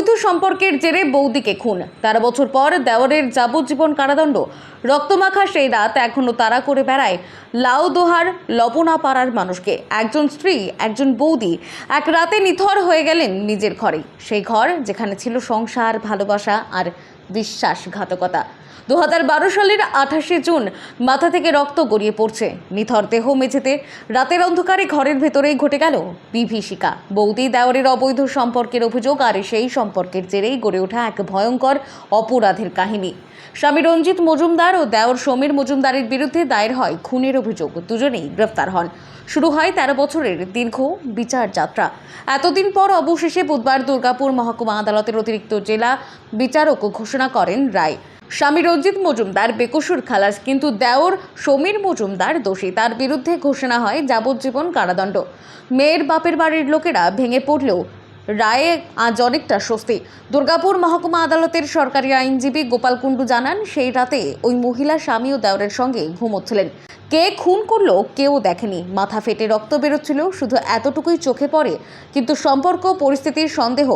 অবৈধ সম্পর্কের জেরে বৌদিকে খুন। 13 বছর পর দেওরের যাবজ্জীবন কারাদণ্ড। রক্তমাখা সেই রাত এখনো তাড়া করে বেড়ায় লাউদোহার লবণাপাড়ার মানুষকে। একজন স্ত্রী, একজন বৌদি এক রাতে নিথর হয়ে গেলেন নিজের ঘরে। সেই ঘর যেখানে ছিল সংসার, ভালোবাসা আর বিশ্বাসঘাতকতা। 2012 সালের 28শে জুন মাথা থেকে রক্ত গড়িয়ে পড়ছে, নিথর দেহ মেঝেতে। রাতের অন্ধকারে ঘরের ভেতরেই ঘটে গেল বিভীষিকা। বৌদি দেওরের অবৈধ সম্পর্কের অভিযোগ, আর সেই সম্পর্কের জেরেই গড়ে ওঠা এক ভয়ঙ্কর অপরাধের কাহিনী। স্বামী রঞ্জিত মজুমদার ও দেওর সমীর মজুমদারের বিরুদ্ধে দায়ের হয় খুনের অভিযোগ। দুজনেই গ্রেফতার হন। শুরু হয় 13 বছরের দীর্ঘ বিচার যাত্রা। এতদিন পর অবশেষে বুধবার দুর্গাপুর মহকুমা আদালতের অতিরিক্ত জেলা বিচারক ঘোষণা করেন রায়। স্বামী রঞ্জিত মজুমদার বেকসুর খালাস, কিন্তু দেওর সমীর মজুমদার দোষী। তার বিরুদ্ধে ঘোষণা হয় যাবজ্জীবন কারাদণ্ড। মেয়ের বাপের বাড়ির লোকেরা ভেঙে পড়লেও রায়ে আজ অনেকটা স্বস্তি। দুর্গাপুর মহকুমা আদালতের সরকারি আইনজীবী গোপাল কুণ্ডু জানান, সেই রাতে ওই মহিলা স্বামী ও দেওরের সঙ্গে ঘুমোচ্ছিলেন। কে খুন করলো কেউ দেখেনি। মাথা ফেটে রক্ত বেরোচ্ছিল, শুধু এতটুকুই চোখে পড়ে। কিন্তু সম্পর্ক, পরিস্থিতির সন্দেহ,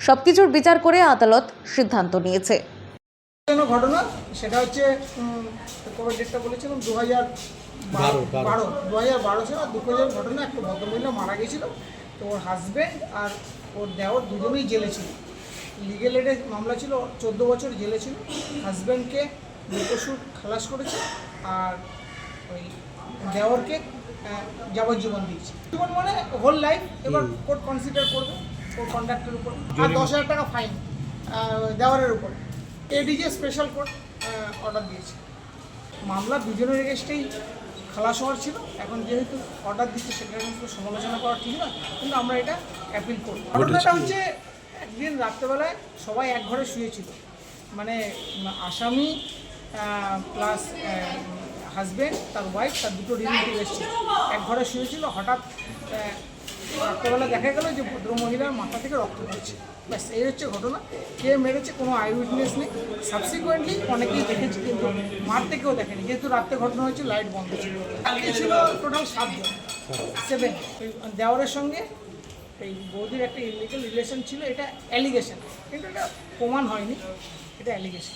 সবকিছুর বিচার করে আদালত সিদ্ধান্ত নিয়েছে। ঘটনা সেটা হচ্ছে কবে ডেটটা বলেছিলাম 2012 সালে দুপুরের ঘটনা। একটা ভদ্রমহিলা মারা গেছিল, তো ওর হাজব্যান্ড আর ওর দেওর দুজনেই জেলে ছিল। লিগেল এডের মামলা ছিল, 14 বছর জেলে ছিল। হাজব্যান্ডকে বেকসুর খালাস করেছে আর ওই দেওরকে যাবজ্জীবন দিয়েছে। জীবন মানে হোল লাইফ। এবার কোর্ট কনসিডার করবে ওর কন্ডাক্টের উপর, আর 10,000 টাকা ফাইন দেওয়ারের উপর। এডিজে স্পেশাল কোর্ট অর্ডার দিয়েছে। মামলা দুজনের এগেস্টেই খালাস হওয়ার ছিল। এখন যেহেতু অর্ডার দিচ্ছে সেটা কিন্তু সমালোচনা করা ঠিক না, কিন্তু আমরা এটা অ্যাপিল করব। ঘটনাটা হচ্ছে একদিন রাত্রেবেলায় সবাই এক ঘরে শুয়েছিল, মানে আসামি প্লাস হাজব্যান্ড, তার ওয়াইফ, তার দুটো রিলেটিভ এসেছিল, এক ঘরে শুয়েছিল। হঠাৎ রাত্রেবেলা দেখা গেল যে ভদ্রমহিলার মাথা থেকে রক্ত পড়ছে। ব্যাস, এই হচ্ছে ঘটনা। কে মেরেছে কোনো আই উইটনেস নেই। সাবসিকুয়েন্টলি অনেকেই দেখেছে, কিন্তু মারতে কেউ দেখেনি, যেহেতু রাত্রে ঘটনা হয়েছে, লাইট বন্ধ ছিল। আজকে ছিল টোটাল 7 দেওয়ারের সঙ্গে এই বৌদির একটা ইলিগাল রিলেশন ছিল। এটা অ্যালিগেশন, কিন্তু এটা প্রমাণ হয়নি, এটা অ্যালিগেশন।